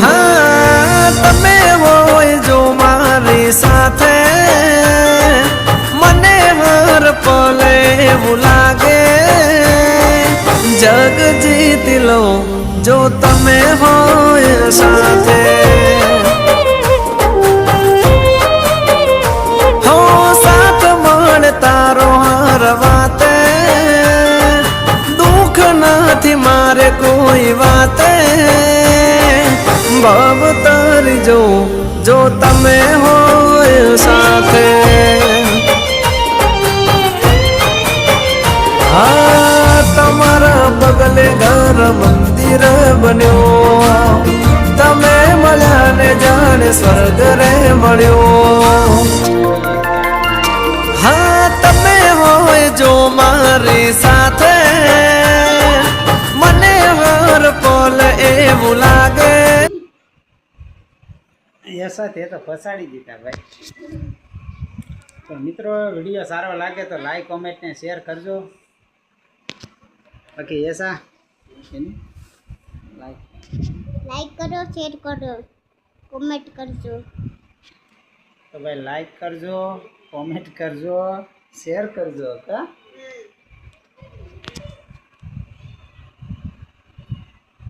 हाँ तमे होय जो मारी साथे मने हर पले એવું લાગે जग जीत लो जो तमे होय साथे हो साथ मण तारो हर वाते दुख નથી मारे कोई वाते भव तारी जो तमे होय साथे हाँ तमारा बगले घर मंदिर बन्यो तमे मळ्या ने जाने स्वर्ग रे मळ्यो हाँ तमे होय जो मारी साथे मने हर पल એવું લાગે यशा ते तो फसाड़ी दीता भाई। तो मित्रों वीडियो सारो लागे तो लाइक कमेंट ने शेर करजो। ओके यशा लाइक करो शेर करो कमेंट करजो। तो भाई लाइक करजो कमेंट करजो शेर करजो का।